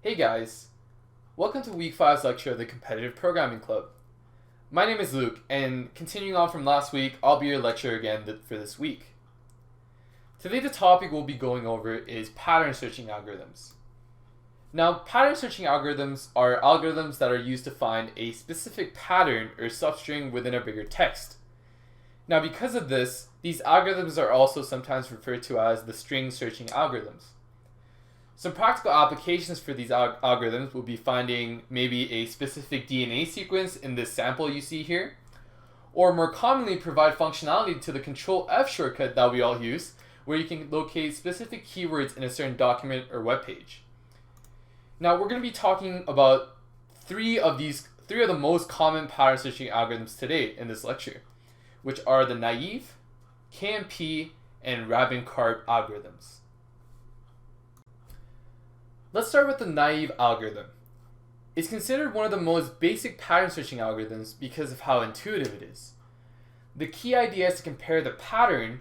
Hey guys, welcome to week 5's lecture of the Competitive Programming Club. My name is Luke, and continuing on from last week, I'll be your lecturer again for this week. Today the topic we'll be going over is pattern searching algorithms. Now, pattern searching algorithms are algorithms that are used to find a specific pattern or substring within a bigger text. Now, because of this, these algorithms are also sometimes referred to as the string searching algorithms. Some practical applications for these algorithms will be finding maybe a specific DNA sequence in this sample you see here, or more commonly provide functionality to the Control F shortcut that we all use, where you can locate specific keywords in a certain document or web page. Now we're going to be talking about three of the most common pattern searching algorithms today in this lecture, which are the naive, KMP, and Rabin-Karp algorithms. Let's start with the naive algorithm. It's considered one of the most basic pattern searching algorithms because of how intuitive it is. The key idea is to compare the pattern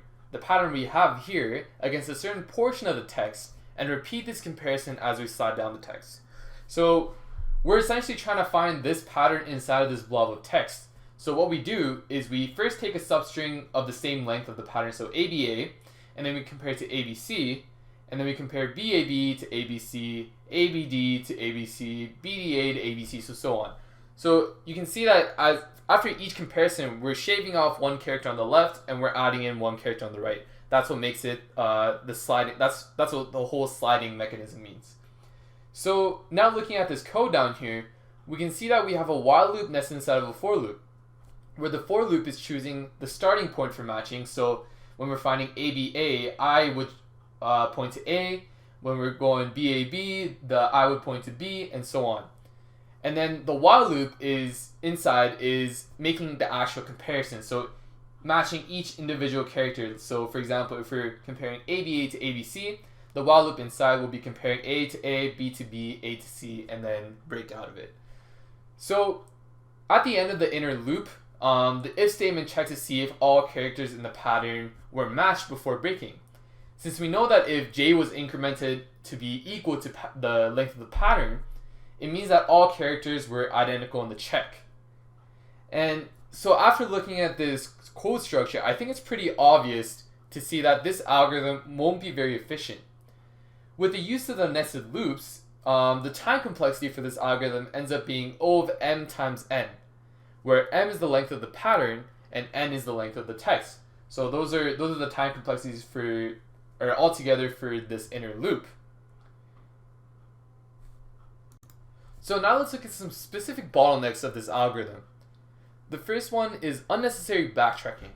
we have here, against a certain portion of the text and repeat this comparison as we slide down the text. So we're essentially trying to find this pattern inside of this blob of text. So what we do is we first take a substring of the same length of the pattern, so ABA, and then we compare it to ABC, and then we compare BAB to ABC, ABD to ABC, BDA to ABC, so on. So you can see that after each comparison, we're shaving off one character on the left and we're adding in one character on the right. That's what makes it the sliding. That's what the whole sliding mechanism means. So now looking at this code down here, we can see that we have a while loop nested inside of a for loop, where the for loop is choosing the starting point for matching. So when we're finding ABA, I would point to A. When we're going BAB, the I would point to B, and so on. And then the while loop is making the actual comparison, so matching each individual character. So for example, if we're comparing ABA to ABC, the while loop inside will be comparing A to A, B to B, A to C, and then break out of it. So at the end of the inner loop, the if statement checks to see if all characters in the pattern were matched before breaking. Since we know that if j was incremented to be equal to the length of the pattern, it means that all characters were identical in the check. And so after looking at this code structure, I think it's pretty obvious to see that this algorithm won't be very efficient. With the use of the nested loops, the time complexity for this algorithm ends up being O of m times n, where m is the length of the pattern and n is the length of the text. So those are the time complexities altogether for this inner loop. So now let's look at some specific bottlenecks of this algorithm. The first one is unnecessary backtracking.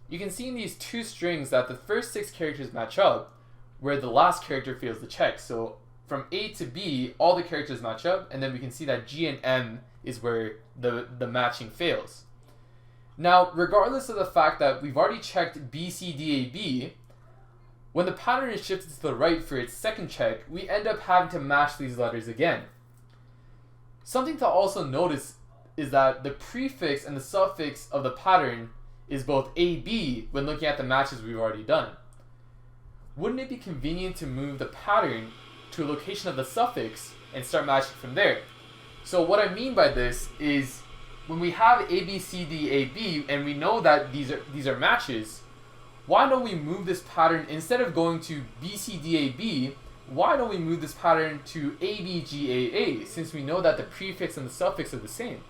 You can see in these two strings that the first 6 characters match up, where the last character fails the check. So from A to B, all the characters match up, and then we can see that G and M is where the matching fails. Now, regardless of the fact that we've already checked B, C, D, A, B, when the pattern is shifted to the right for its second check, we end up having to match these letters again. Something to also notice is that the prefix and the suffix of the pattern is both AB when looking at the matches we've already done. Wouldn't it be convenient to move the pattern to a location of the suffix and start matching from there? So what I mean by this is when we have ABCDAB and we know that these are matches, why don't we move this pattern, instead of going to BCDAB, why don't we move this pattern to ABGAA, since we know that the prefix and the suffix are the same?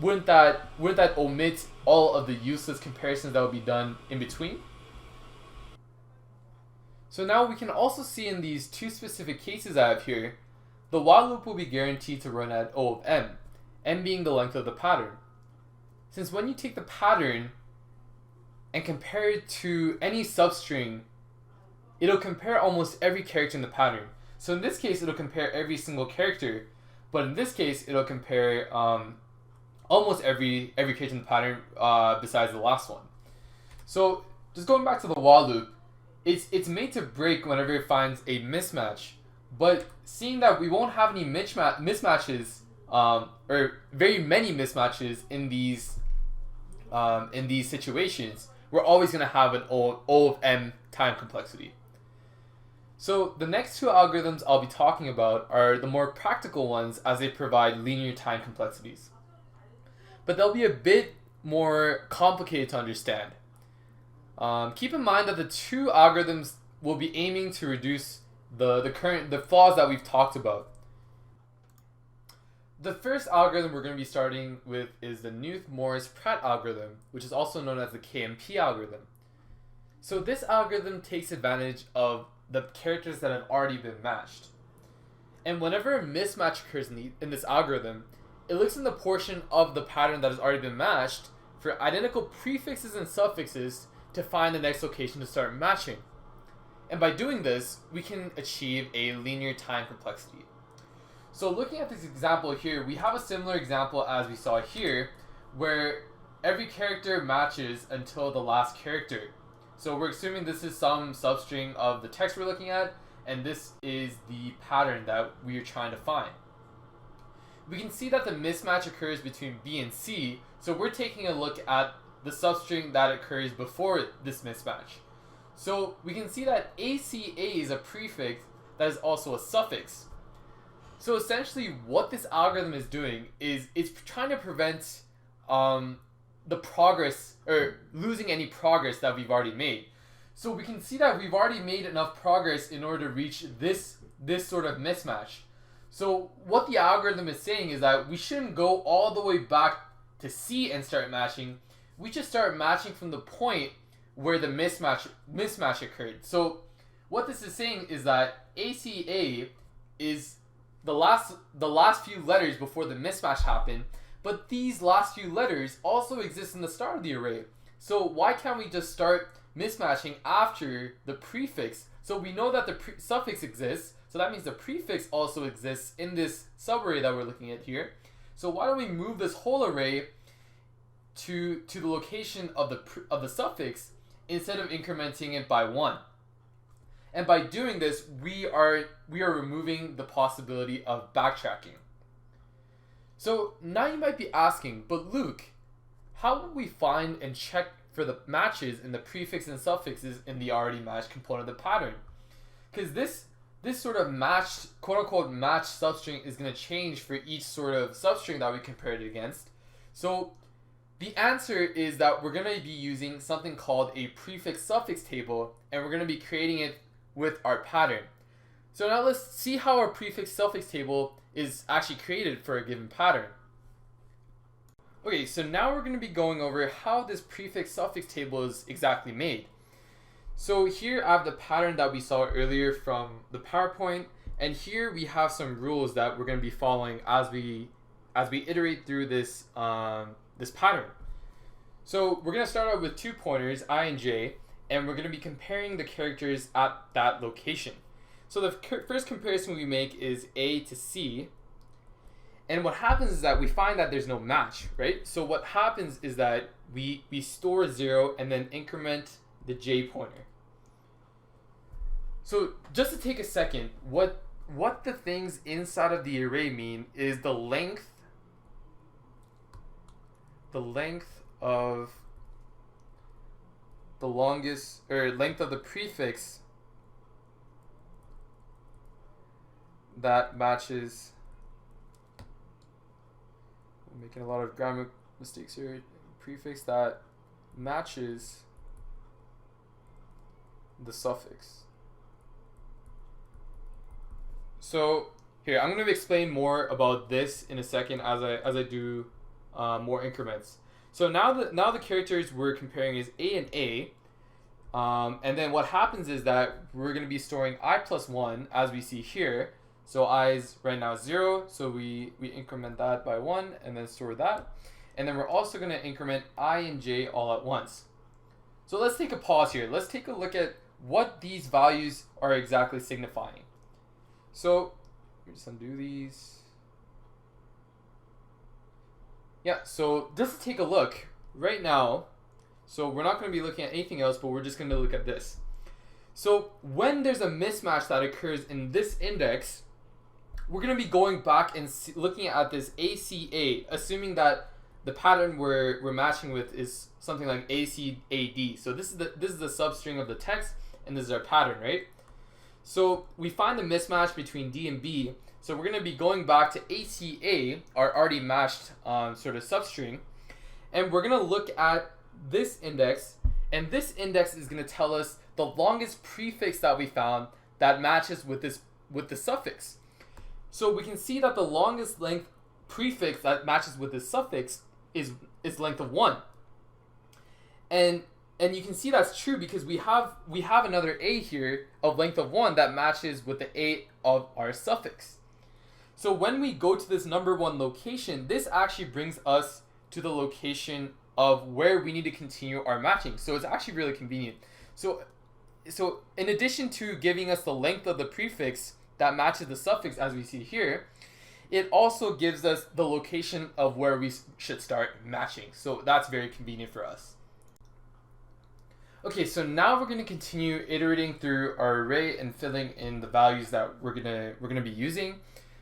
Wouldn't that omit all of the useless comparisons that would be done in between? So now we can also see in these two specific cases I have here, the while loop will be guaranteed to run at O of m being the length of the pattern. Since when you take the pattern and compare it to any substring, it'll compare almost every character in the pattern. So in this case, it'll compare every single character, but in this case, it'll compare almost every character in the pattern besides the last one. So just going back to the while loop, it's made to break whenever it finds a mismatch, but seeing that we won't have any mismatches or very many mismatches in these situations, we're always going to have an O of m time complexity. So the next two algorithms I'll be talking about are the more practical ones as they provide linear time complexities. But they'll be a bit more complicated to understand. Keep in mind that the two algorithms will be aiming to reduce the flaws that we've talked about. The first algorithm we're going to be starting with is the Knuth-Morris-Pratt algorithm, which is also known as the KMP algorithm. So this algorithm takes advantage of the characters that have already been matched. And whenever a mismatch occurs in this algorithm, it looks in the portion of the pattern that has already been matched for identical prefixes and suffixes to find the next location to start matching. And by doing this, we can achieve a linear time complexity. So looking at this example here, we have a similar example as we saw here, where every character matches until the last character. So we're assuming this is some substring of the text we're looking at, and this is the pattern that we are trying to find. We can see that the mismatch occurs between B and C, so we're taking a look at the substring that occurs before this mismatch. So we can see that ACA is a prefix that is also a suffix. So essentially what this algorithm is doing is it's trying to prevent the progress, or losing any progress that we've already made. So we can see that we've already made enough progress in order to reach this sort of mismatch. So what the algorithm is saying is that we shouldn't go all the way back to C and start matching. We just start matching from the point where the mismatch occurred. So what this is saying is that ACA is the last few letters before the mismatch happened, but these last few letters also exist in the start of the array. So why can't we just start mismatching after the prefix? So we know that the suffix exists, so that means the prefix also exists in this subarray that we're looking at here. So why don't we move this whole array to the location of the suffix instead of incrementing it by 1? And by doing this, we are removing the possibility of backtracking. So now you might be asking, but Luke, how will we find and check for the matches in the prefix and suffixes in the already matched component of the pattern? Because this sort of matched, quote-unquote matched substring is going to change for each sort of substring that we compare it against. So the answer is that we're going to be using something called a prefix-suffix table, and we're going to be creating it with our pattern. So now let's see how our prefix-suffix table is actually created for a given pattern. Okay, so now we're going to be going over how this prefix-suffix table is exactly made. So here I have the pattern that we saw earlier from the PowerPoint, and here we have some rules that we're going to be following as we iterate through this this pattern. So we're going to start out with 2 pointers, I and J, and we're going to be comparing the characters at that location. So the first comparison we make is A to C, and what happens is that we find that there's no match, right? So what happens is that we store 0 and then increment the J pointer. So just to take a second, what the things inside of the array mean is the length of the longest, or length of the prefix that matches. I'm making a lot of grammar mistakes here. Prefix that matches the suffix. So here, I'm going to explain more about this in a second as I do more increments. So now the characters we're comparing is A and A, and then what happens is that we're going to be storing I plus 1 as we see here. So I is right now 0, so we increment that by 1 and then store that, and then we're also going to increment I and J all at once. So let's take a pause here. Let's take a look at what these values are exactly signifying. So let me just undo these. Yeah, so just to take a look right now, so we're not going to be looking at anything else, but we're just going to look at this. So when there's a mismatch that occurs in this index, we're going to be going back and looking at this ACA, assuming that the pattern we're matching with is something like ACAD. So this is the substring of the text, and this is our pattern, right? So we find the mismatch between D and B. So we're going to be going back to ACA, our already matched sort of substring, and we're going to look at this index, and this index is going to tell us the longest prefix that we found that matches with the suffix. So we can see that the longest length prefix that matches with this suffix is length of 1. And you can see that's true because we have another A here of length of 1 that matches with the A of our suffix. So when we go to this number 1 location, this actually brings us to the location of where we need to continue our matching. So it's actually really convenient. So in addition to giving us the length of the prefix that matches the suffix as we see here, it also gives us the location of where we should start matching. So that's very convenient for us. Okay, so now we're going to continue iterating through our array and filling in the values that we're gonna be using.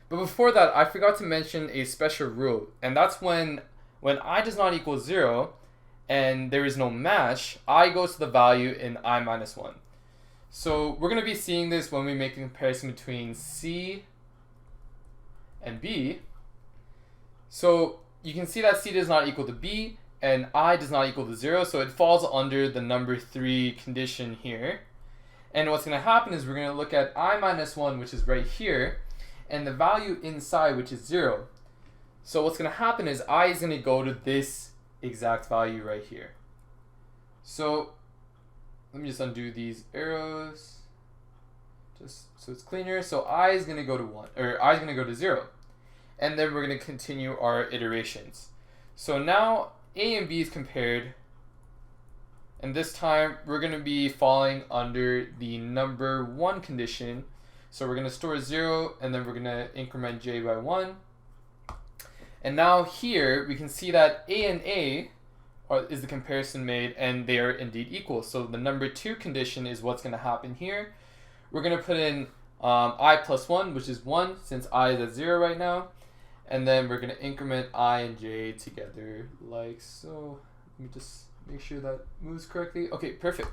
But before that, I forgot to mention a special rule, and that's when I does not equal 0 and there is no match, I goes to the value in I minus 1. So we're going to be seeing this when we make a comparison between C and B. So you can see that C does not equal to B and I does not equal to 0, so it falls under the number 3 condition here. And what's going to happen is we're going to look at I minus 1, which is right here, and the value inside, which is 0. So what's going to happen is I is going to go to this exact value right here. So let me just undo these arrows just so it's cleaner. So I is going to go to 1, or I is going to go to 0. And then we're going to continue our iterations. So now A and B is compared, and this time we're going to be falling under the number 1 condition. So we're going to store 0, and then we're going to increment j by 1. And now here we can see that A and A is the comparison made, and they are indeed equal. So the number 2 condition is what's going to happen here. We're going to put in I plus 1, which is 1, since I is at 0 right now. And then we're going to increment I and j together like so. Let me just make sure that moves correctly. Okay, perfect.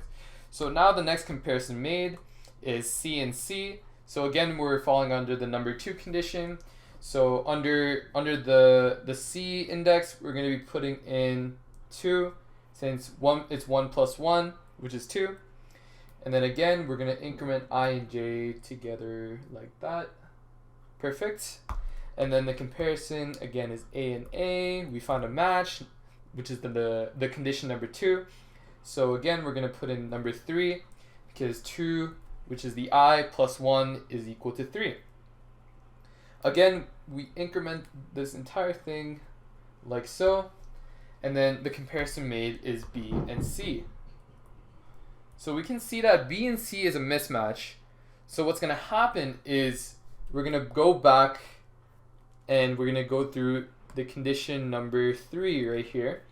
So now the next comparison made is C and C. So again, we're falling under the number 2 condition. So under the C index, we're going to be putting in 2, since it's 1 plus 1, which is 2. And then again, we're going to increment I and j together like that. Perfect. And then the comparison again is A and A. We found a match, which is the condition number 2. So again, we're going to put in number 3 because 2, which is the I, plus 1 is equal to 3. Again, we increment this entire thing like so. And then the comparison made is B and C. So we can see that B and C is a mismatch. So what's going to happen is we're going to go back and we're going to go through the condition number 3 right here.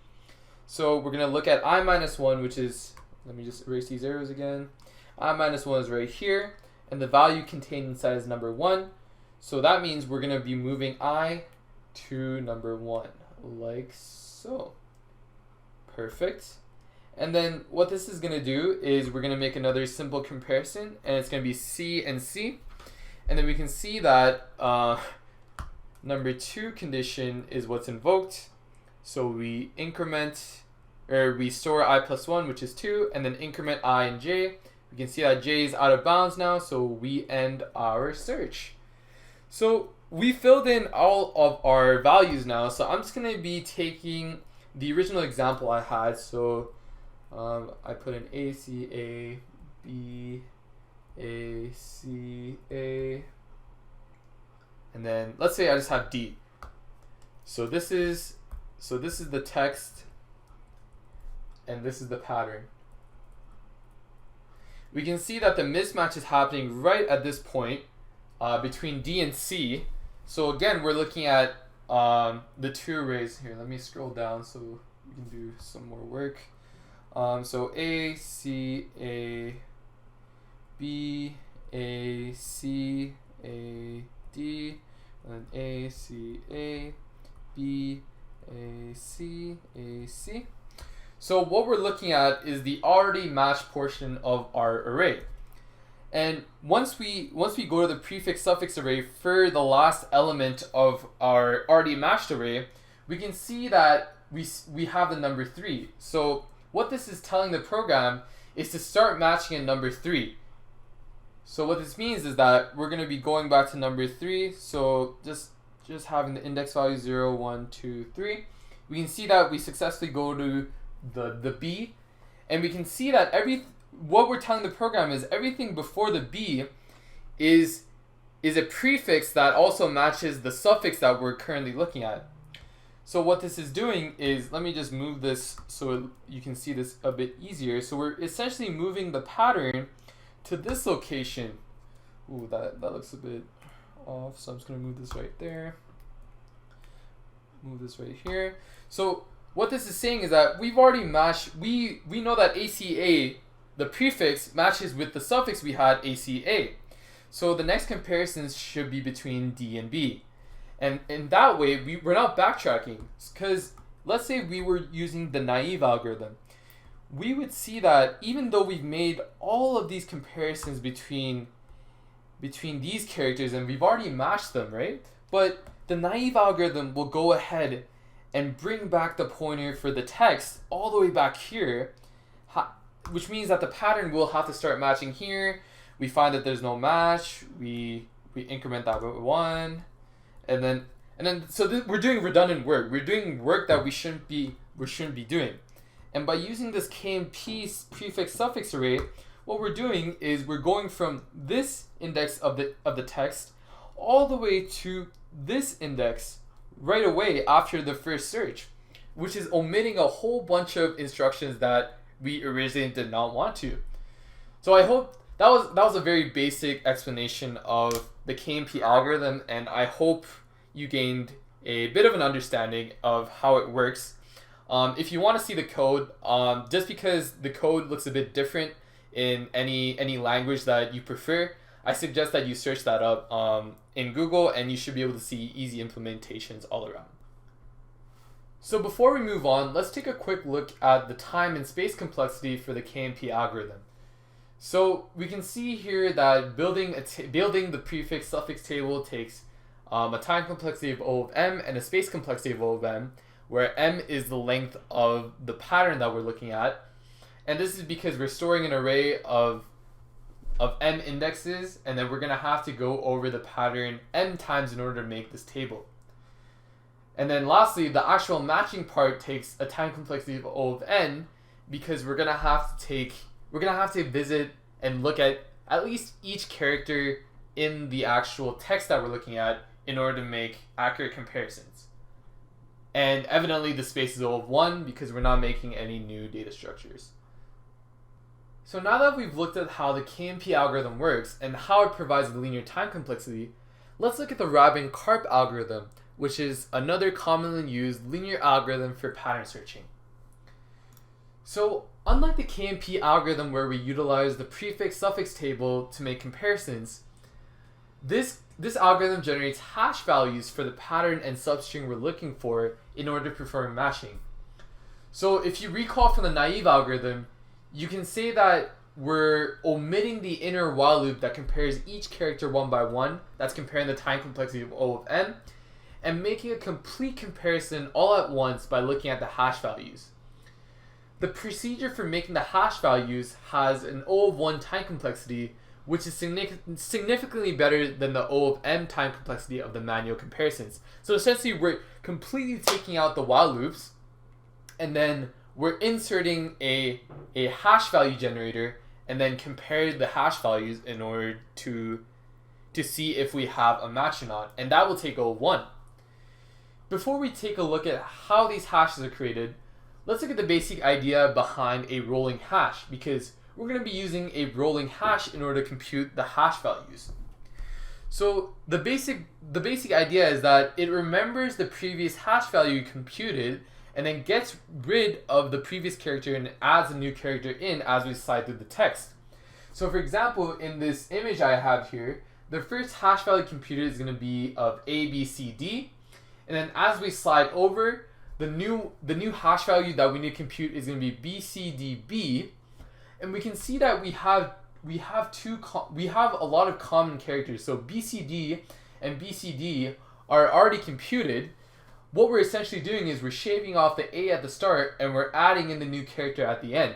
So we're going to look at I minus 1, which is, let me just erase these arrows again. I minus 1 is right here, and the value contained inside is number 1. So that means we're going to be moving I to number 1, like so. Perfect. And then what this is going to do is we're going to make another simple comparison, and it's going to be C and C. And then we can see that number 2 condition is what's invoked. So we increment, or we store I plus 1, which is 2, and then increment I and j. We can see that j is out of bounds now, so we end our search. So we filled in all of our values now, so I'm just going to be taking the original example I had. So I put in A, C, A, B, A, C, A, and then let's say I just have D. So this is the text, and this is the pattern. We can see that the mismatch is happening right at this point between D and C. So again, we're looking at the 2 arrays here. Let me scroll down so we can do some more work. So A, C, A, B, A, C, A, D, and then A, C, A, B, A, C, A, C. So what we're looking at is the already matched portion of our array. And once we go to the prefix suffix array for the last element of our already matched array, we can see that we have the number 3. So what this is telling the program is to start matching a number 3. So what this means is that we're going to be going back to number 3. So just having the index value 0, 1, 2, 3. We can see that we successfully go to the B, and we can see that what we're telling the program is everything before the B is a prefix that also matches the suffix that we're currently looking at. So what this is doing is, let me just move this so you can see this a bit easier. So we're essentially moving the pattern to this location. Ooh, that looks a bit off, so I'm just going to move this right there. Move this right here. So what this is saying is that we've already matched, we know that ACA, the prefix, matches with the suffix we had ACA. So the next comparisons should be between D and B. And in that way, we're not backtracking. Because let's say we were using the naive algorithm. We would see that even though we've made all of these comparisons between these characters and we've already matched them, right? But the naive algorithm will go ahead and bring back the pointer for the text all the way back here, which means that the pattern will have to start matching here. We find that there's no match. We increment that by 1, and then so we're doing redundant work. We're doing work that we shouldn't be doing. And by using this KMP prefix suffix array, what we're doing is we're going from this index of the text all the way to this index right away after the first search, which is omitting a whole bunch of instructions that we originally did not want to. So I hope that was a very basic explanation of the KMP algorithm, and I hope you gained a bit of an understanding of how it works. If you want to see the code, just because the code looks a bit different in any language that you prefer, I suggest that you search that up in Google, and you should be able to see easy implementations all around. So before we move on, let's take a quick look at the time and space complexity for the KMP algorithm. So we can see here that building the prefix suffix table takes a time complexity of O of m and a space complexity of O of m, where m is the length of the pattern that we're looking at. And this is because we're storing an array of m indexes, and then we're going to have to go over the pattern m times in order to make this table. And then lastly, the actual matching part takes a time complexity of O of n, because we're going to have to visit and look at least each character in the actual text that we're looking at in order to make accurate comparisons. And evidently the space is O of 1 because we're not making any new data structures. So now that we've looked at how the KMP algorithm works and how it provides the linear time complexity, let's look at the Rabin-Karp algorithm, which is another commonly used linear algorithm for pattern searching. So unlike the KMP algorithm where we utilize the prefix-suffix table to make comparisons, this algorithm generates hash values for the pattern and substring we're looking for in order to perform matching. So if you recall from the naive algorithm, you can say that we're omitting the inner while loop that compares each character one by one, that's comparing the time complexity of O of m, and making a complete comparison all at once by looking at the hash values. The procedure for making the hash values has an O of 1 time complexity, which is significantly better than the O of m time complexity of the manual comparisons. So essentially we're completely taking out the while loops, and then we're inserting a hash value generator and then compare the hash values in order to see if we have a match or not, and that will take O of 1. Before we take a look at how these hashes are created, let's look at the basic idea behind a rolling hash, because we're going to be using a rolling hash in order to compute the hash values. So the basic idea is that it remembers the previous hash value computed and then gets rid of the previous character and adds a new character in as we slide through the text. So for example, in this image I have here, the first hash value computed is going to be of A, B, C, D, and then as we slide over, the new hash value that we need to compute is going to be B, C, D, B, and we can see that we have we have we have a lot of common characters. So BCD and BCD are already computed. What we're essentially doing is we're shaving off the A at the start and we're adding in the new character at the end.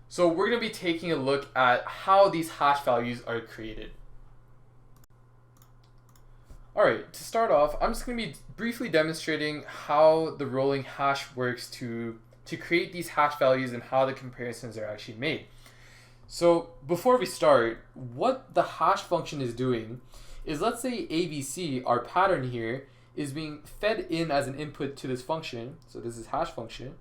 So we're going to be taking a look at how these hash values are created. Alright, to start off, I'm just going to be briefly demonstrating how the rolling hash works to create these hash values and how the comparisons are actually made. So before we start, what the hash function is doing is, let's say ABC, our pattern here, is being fed in as an input to this function. So this is hash function.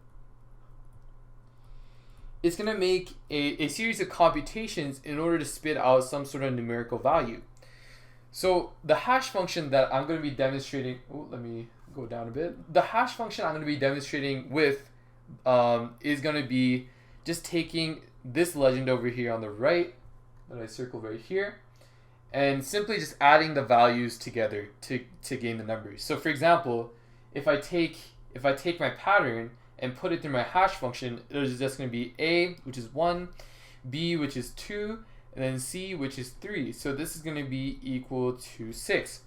It's going to make a series of computations in order to spit out some sort of numerical value. So the hash function that I'm going to be demonstrating, let me go down a bit. The hash function I'm going to be demonstrating with is going to be just taking this legend over here on the right that I circled right here, and simply just adding the values together to gain the numbers. So for example, if I take my pattern and put it through my hash function, it is just going to be A, which is 1, B, which is 2, and then C, which is 3. So this is going to be equal to 6.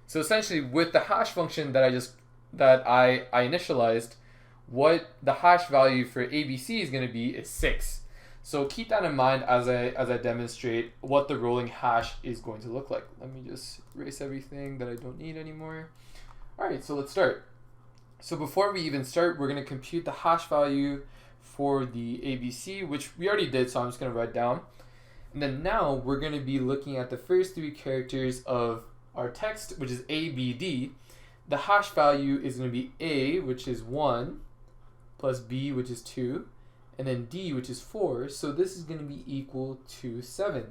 So essentially, with the hash function that I initialized, what the hash value for ABC is going to be is 6. So keep that in mind as I demonstrate what the rolling hash is going to look like. Let me just erase everything that I don't need anymore. Alright, so let's start. So before we even start, we're going to compute the hash value for the ABC, which we already did, so I'm just going to write down. And then now we're going to be looking at the first 3 characters of our text, which is ABD. The hash value is going to be A, which is 1, plus B, which is 2, and then D, which is 4, so this is going to be equal to 7.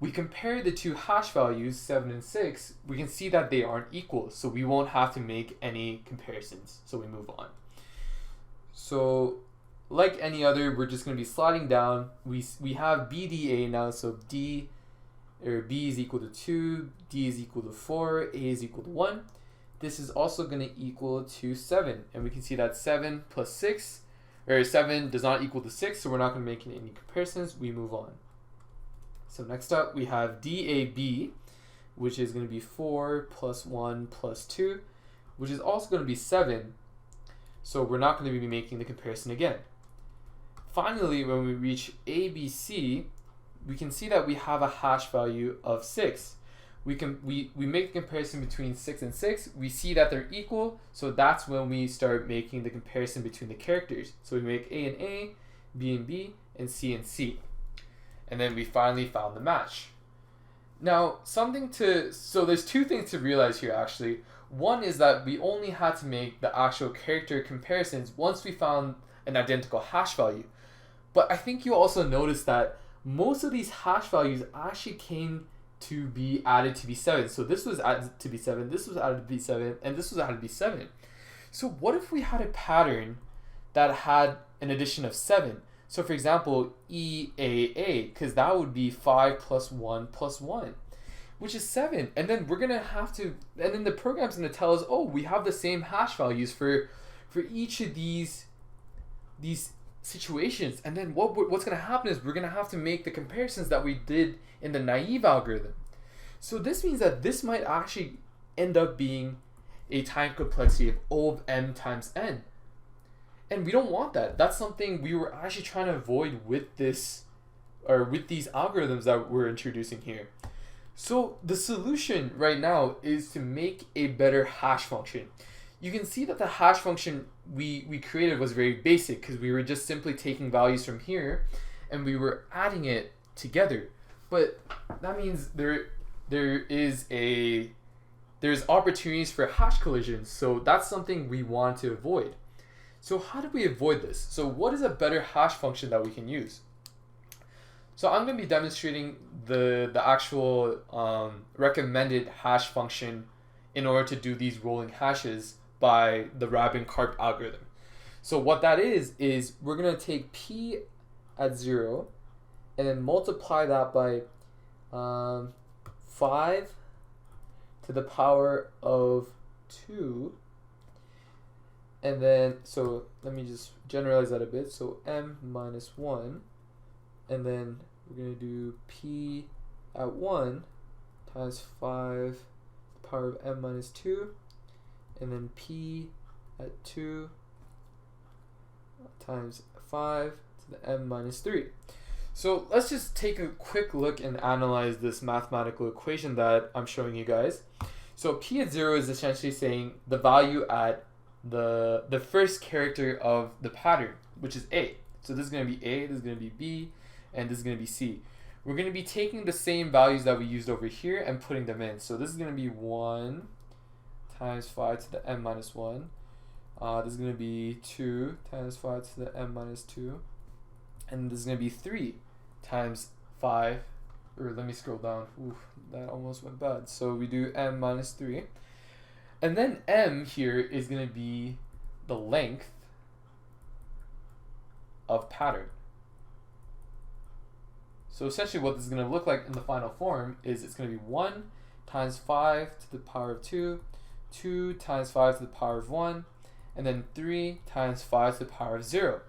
We compare the 2 hash values, 7 and 6, we can see that they aren't equal, so we won't have to make any comparisons, so we move on. So like any other, we're just going to be sliding down. We have BDA now, so B is equal to 2, D is equal to 4, A is equal to 1. This is also going to equal to 7, and we can see that 7 plus 6, or 7 does not equal to 6, so we're not going to make any comparisons. We move on. So next up, we have DAB, which is going to be 4 plus 1 plus 2, which is also going to be 7, so we're not going to be making the comparison again. Finally, when we reach ABC, we can see that we have a hash value of 6. We make the comparison between 6 and 6. We see that they're equal, so that's when we start making the comparison between the characters. So we make A and A, B and B, and C and C. And then we finally found the match. Now, so there's 2 things to realize here actually. One is that we only had to make the actual character comparisons once we found an identical hash value. But I think you also noticed that most of these hash values actually came to be added to be 7. So this was added to be 7, this was added to be 7, and this was added to be 7. So what if we had a pattern that had an addition of 7? So for example, EAA, because that would be 5 plus 1 plus 1, which is 7. And then we're going to have to, and then the program's going to tell us, oh, we have the same hash values for each of these situations. And then what's going to happen is we're going to have to make the comparisons that we did in the naive algorithm. So this means that this might actually end up being a time complexity of O of m times n. And we don't want that. That's something we were actually trying to avoid with these algorithms that we're introducing here. So the solution right now is to make a better hash function. You can see that the hash function we created was very basic because we were just simply taking values from here and we were adding it together. But that means there's opportunities for hash collisions, so that's something we want to avoid. So how do we avoid this? So what is a better hash function that we can use? So I'm going to be demonstrating the actual recommended hash function in order to do these rolling hashes by the Rabin-Karp algorithm. So what that is we're going to take P at 0 and then multiply that by 5 to the power of 2. And then, so let me just generalize that a bit. So m minus 1, and then we're going to do p at 1 times 5 to the power of m minus 2, and then p at 2 times 5 to the m minus 3. So let's just take a quick look and analyze this mathematical equation that I'm showing you guys. So p at 0 is essentially saying the value at the first character of the pattern, which is a. So this is going to be a, this is going to be b, and this is going to be c. We're going to be taking the same values that we used over here and putting them in. So this is going to be 1 times 5 to the m minus 1. This is going to be 2 times 5 to the m minus 2. And this is going to be 3 times 5. Or let me scroll down. Ooh, that almost went bad. So we do m minus 3. And then m here is going to be the length of pattern. So essentially what this is going to look like in the final form is it's going to be 1 times 5 to the power of 2, 2 times 5 to the power of 1, and then 3 times 5 to the power of 0.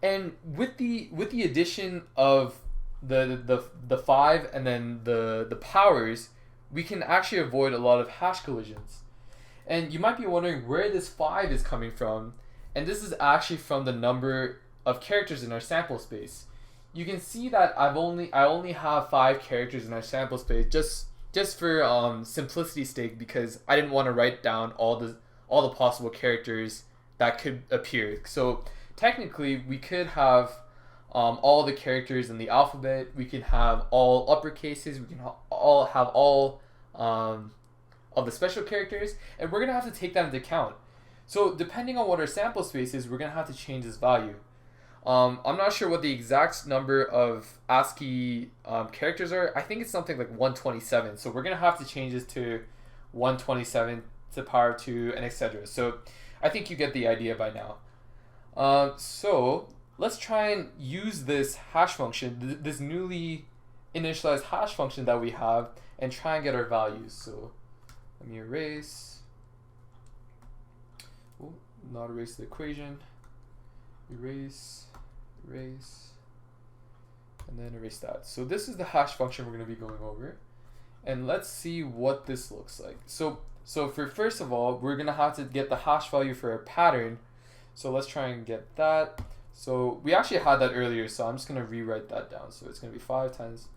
And with the addition of the 5 and then the powers, we can actually avoid a lot of hash collisions. And you might be wondering where this 5 is coming from, and this is actually from the number of characters in our sample space. You can see that I only have 5 characters in our sample space just for simplicity's sake, because I didn't want to write down all the possible characters that could appear. So technically we could have all the characters in the alphabet, we can have all uppercases, we can have all of the special characters, and we're gonna have to take that into account. So depending on what our sample space is, we're gonna have to change this value. I'm not sure what the exact number of ASCII characters are. I think it's something like 127. So we're gonna have to change this to 127 to the power of 2 and etc. So I think you get the idea by now. So let's try and use this hash function, this newly initialized hash function that we have, and try and get our values. So let me erase. Oh, not erase the equation. Erase, and then erase that. So this is the hash function we're going to be going over, and let's see what this looks like. So for first of all, we're going to have to get the hash value for our pattern. So let's try and get that. So we actually had that earlier, so I'm just going to rewrite that down. So it's going to be 5 times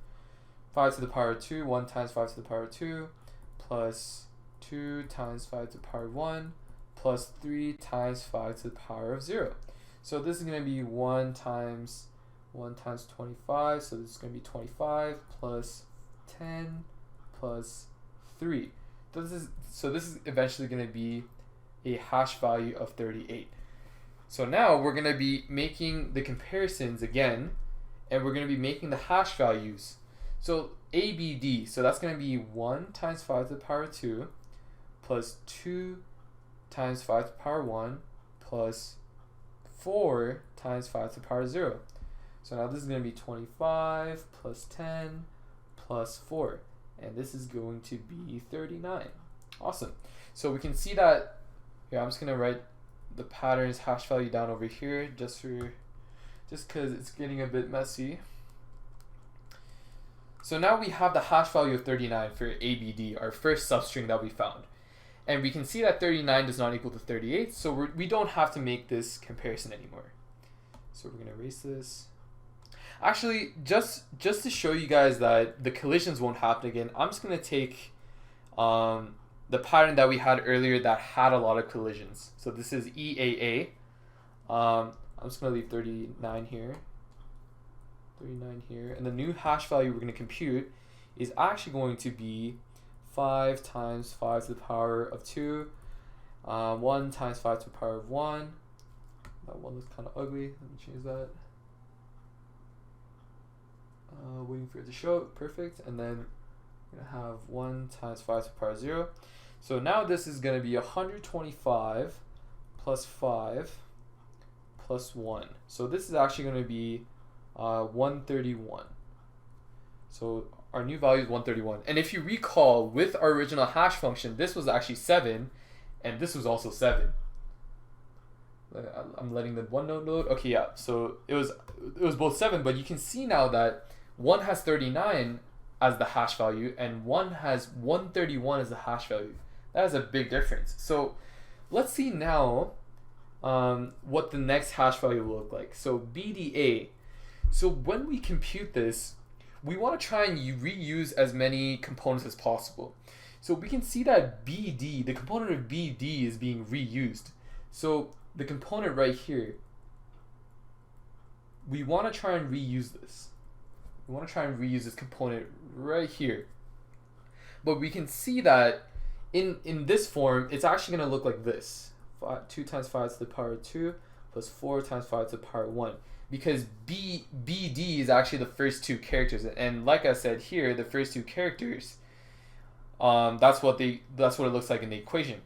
5 to the power of 2, 1 times 5 to the power of 2, plus 2 times 5 to the power of 1, plus 3 times 5 to the power of 0. So this is going to be 1 times 25, so this is going to be 25 plus 10 plus 3. So this is eventually going to be a hash value of 38. So now we're going to be making the comparisons again, and we're going to be making the hash values. So ABD, so that's going to be 1 times 5 to the power of 2 plus 2 times 5 to the power of 1 plus 4 times 5 to the power of 0. So now this is going to be 25 plus 10 plus 4. And this is going to be 39. Awesome. So we can see that here. I'm just going to write the pattern's hash value down over here just because it's getting a bit messy. So now we have the hash value of 39 for ABD, our first substring that we found. And we can see that 39 does not equal to 38, so we don't have to make this comparison anymore. So we're going to erase this. Actually, just to show you guys that the collisions won't happen again, I'm just going to take the pattern that we had earlier that had a lot of collisions. So this is EAA. I'm just going to leave 39 here. 39 here. And the new hash value we're going to compute is actually going to be 5 times 5 to the power of 2, 1 times 5 to the power of 1. That one looks kind of ugly. Let me change that. Waiting for it to show. Perfect. And then we're going to have 1 times 5 to the power of 0. So now this is going to be 125 plus 5 plus 1. So this is actually going to be 131. So our new value is 131. And if you recall, with our original hash function, this was actually 7, and this was also 7. I'm letting the OneNote load. Okay, yeah. So it was both 7, but you can see now that one has 39 as the hash value and one has 131 as the hash value. That is a big difference. So let's see now what the next hash value will look like. So BDA. So when we compute this, we want to try and reuse as many components as possible. So we can see that BD, the component of BD, is being reused. So the component right here, we want to try and reuse this. We want to try and reuse this component right here. But we can see that in this form, it's actually going to look like this. 2 times 5 to the power 2 plus 4 times 5 to the power 1. Because BD is actually the first two characters. And like I said here, the first two characters, that's what it looks like in the equation.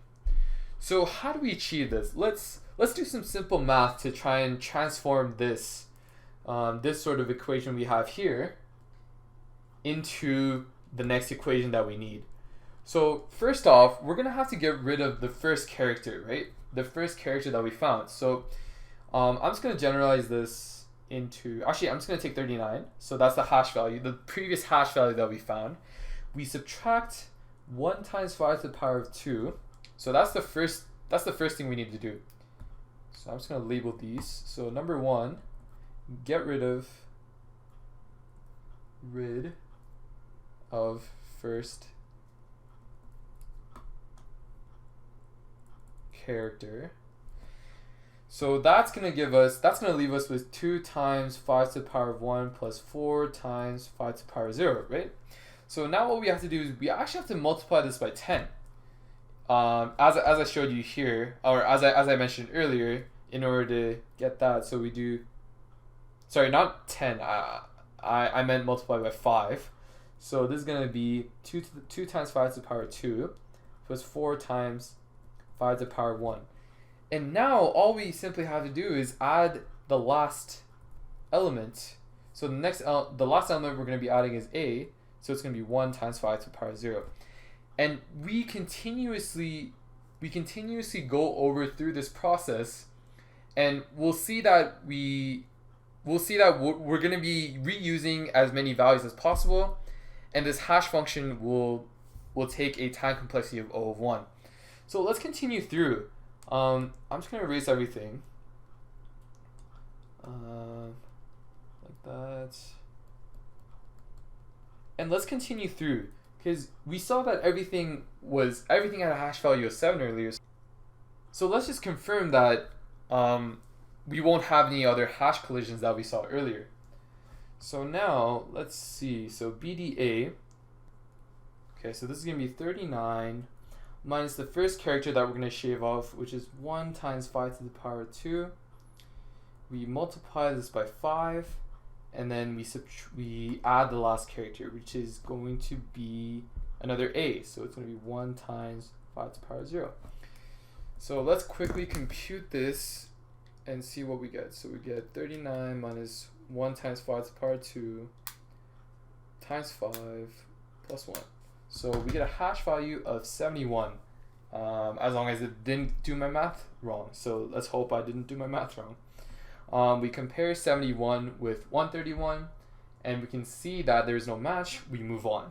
So how do we achieve this? Let's do some simple math to try and transform this this sort of equation we have here into the next equation that we need. So first off, we're gonna have to get rid of the first character, right? The first character that we found. So I'm just gonna generalize this into, actually I'm just gonna take 39. So that's the hash value, the previous hash value that we found. We subtract 1 times 5 to the power of 2. So that's the first thing we need to do. So I'm just gonna label these. So number 1, get rid of first character. So that's gonna leave us with 2 times 5 to the power of 1 plus 4 times 5 to the power of 0, right? So now what we have to do is we actually have to multiply this by 10. As I showed you here, or as I mentioned earlier, in order to get that, so we do, sorry, not 10, I meant multiply by 5. So this is going to be 2 times 5 to the power of 2 plus 4 times 5 to the power of 1. And now all we simply have to do is add the last element. So the last element we're going to be adding is A, so it's going to be 1 times 5 to the power of 0. And we continuously go over through this process, and we'll see that we're going to be reusing as many values as possible, and this hash function will take a time complexity of O of 1. So let's continue through. I'm just going to erase everything like that, and let's continue through, because we saw that everything had a hash value of 7 earlier. So let's just confirm that we won't have any other hash collisions that we saw earlier. So now let's see. So BDA. Okay, so this is going to be 39 minus the first character that we're going to shave off, which is 1 times 5 to the power of 2. We multiply this by 5, and then we add the last character, which is going to be another A. So it's going to be 1 times 5 to the power of 0. So let's quickly compute this and see what we get. So we get 39 minus 1 times 5 to the power of 2 times 5 plus 1. So we get a hash value of 71, as long as it didn't do my math wrong. So let's hope I didn't do my math wrong. We compare 71 with 131, and we can see that there's no match. We move on.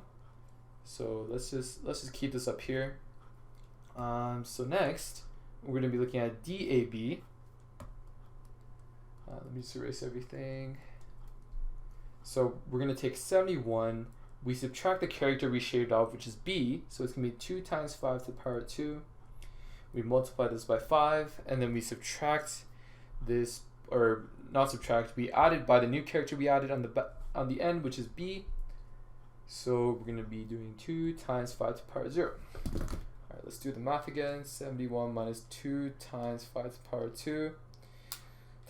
So let's just keep this up here. So next, we're going to be looking at DAB. Let me just erase everything. So we're going to take 71. We subtract the character we shaved off, which is B, so it's going to be 2 times 5 to the power of 2. We multiply this by 5, and then we subtract this, or not subtract, we add it by the new character we added on the end, which is B. So we're going to be doing 2 times 5 to the power of 0. Alright, let's do the math again. 71 minus 2 times 5 to the power of 2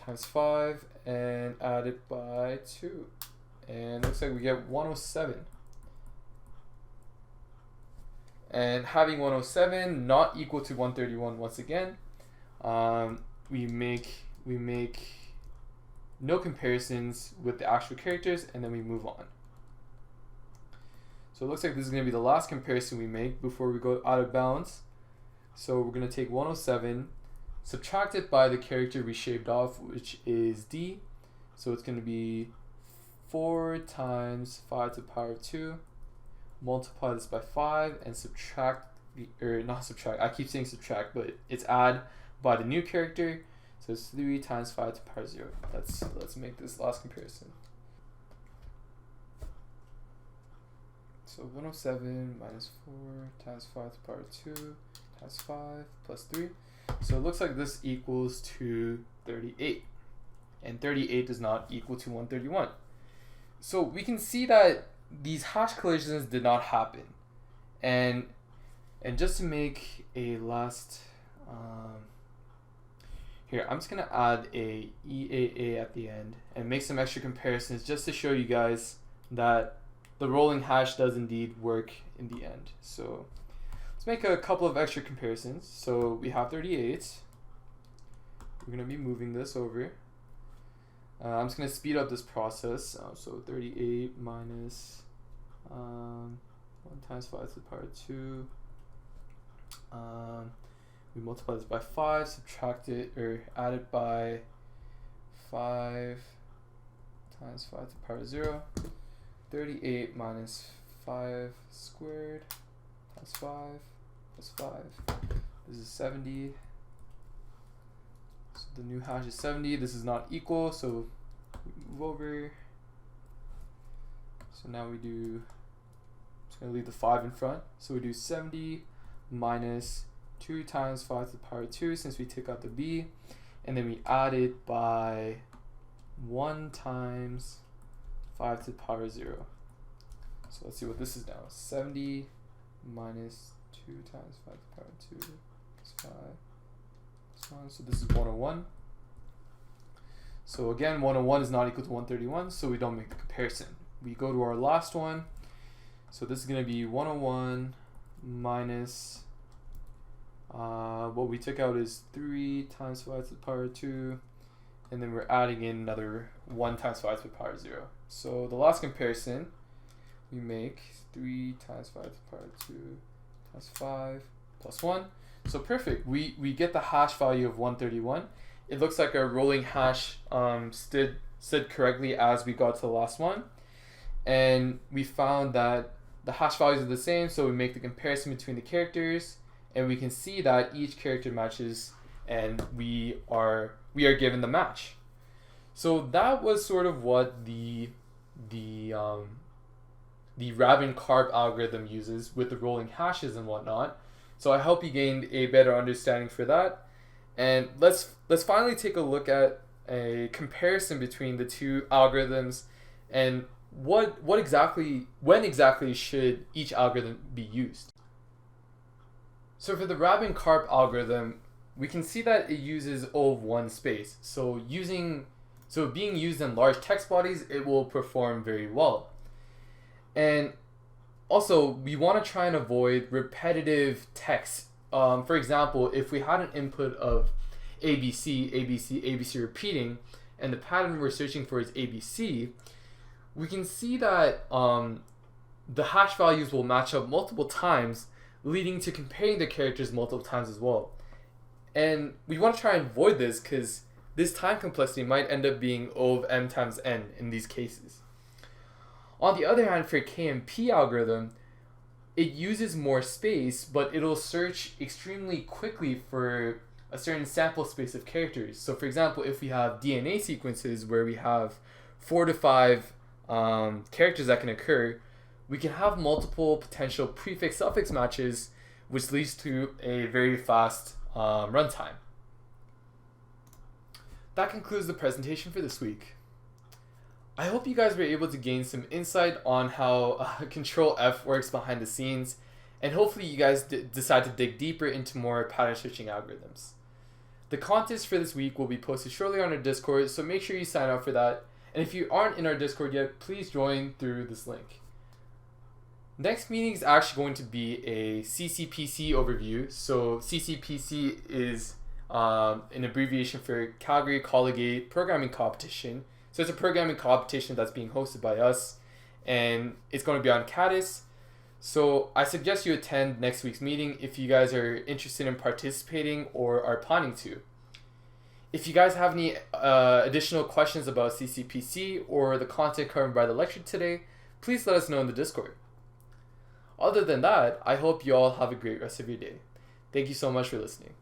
times 5, and add it by 2. And looks like we get 107. And having 107 not equal to 131 once again, we make no comparisons with the actual characters, and then we move on. So it looks like this is going to be the last comparison we make before we go out of bounds. So we're going to take 107 subtract it by the character we shaved off, which is D. So it's going to be 4 times 5 to the power of 2. Multiply this by 5 and subtract, not subtract, I keep saying subtract, but it's add by the new character. So it's 3 times 5 to the power of 0. Let's make this last comparison. So 107 minus 4 times 5 to the power of 2 times 5 plus 3. So it looks like this equals to 38. And 38 does not equal to 131. So we can see that these hash collisions did not happen. And just to make a last, here, I'm just going to add a EAA at the end and make some extra comparisons just to show you guys that the rolling hash does indeed work in the end. So let's make a couple of extra comparisons. So we have 38. We're going to be moving this over. I'm just going to speed up this process. So 38 minus 1 times 5 to the power of 2. We multiply this by 5, subtract it, or add it by 5 times 5 to the power of 0. 38 minus 5 squared times 5 plus 5. This is 70. So the new hash is 70. This is not equal, so we move over. So now we do, I'm just going to leave the 5 in front. So we do 70 minus 2 times 5 to the power of 2 since we took out the b. And then we add it by 1 times 5 to the power of 0. So let's see what this is now. 70 minus 2 times 5 to the power of 2 is 5. So this is 101. So again, 101 is not equal to 131, so we don't make the comparison. We go to our last one. So this is going to be 101 minus, what we took out is 3 times 5 to the power of 2, and then we're adding in another 1 times 5 to the power of 0. So the last comparison, we make 3 times 5 to the power of 2 times 5 plus 1. So perfect. We get the hash value of 131. It looks like our rolling hash stood correctly as we got to the last one. And we found that the hash values are the same, so we make the comparison between the characters, and we can see that each character matches, and we are given the match. So that was sort of what the Rabin-Karp algorithm uses with the rolling hashes and whatnot. So I hope you gained a better understanding for that. And let's finally take a look at a comparison between the two algorithms and when exactly should each algorithm be used. So for the Rabin-Karp algorithm, we can see that it uses O of 1 space. So being used in large text bodies, it will perform very well. And also, we want to try and avoid repetitive text. For example, if we had an input of ABC, ABC, ABC repeating, and the pattern we're searching for is ABC, we can see that the hash values will match up multiple times, leading to comparing the characters multiple times as well. And we want to try and avoid this because this time complexity might end up being O of m times n in these cases. On the other hand, for KMP algorithm, it uses more space, but it'll search extremely quickly for a certain sample space of characters. So for example, if we have DNA sequences where we have 4 to 5 characters that can occur, we can have multiple potential prefix-suffix matches, which leads to a very fast runtime. That concludes the presentation for this week. I hope you guys were able to gain some insight on how Control F works behind the scenes, and hopefully you guys decide to dig deeper into more pattern switching algorithms. The contest for this week will be posted shortly on our Discord, so make sure you sign up for that. And if you aren't in our Discord yet, please join through this link. Next meeting is actually going to be a CCPC overview. So CCPC is an abbreviation for Calgary Collegiate Programming Competition. So it's a programming competition that's being hosted by us, and it's going to be on Caddis. So I suggest you attend next week's meeting if you guys are interested in participating or are planning to. If you guys have any additional questions about CCPC or the content covered by the lecture today, please let us know in the Discord. Other than that, I hope you all have a great rest of your day. Thank you so much for listening.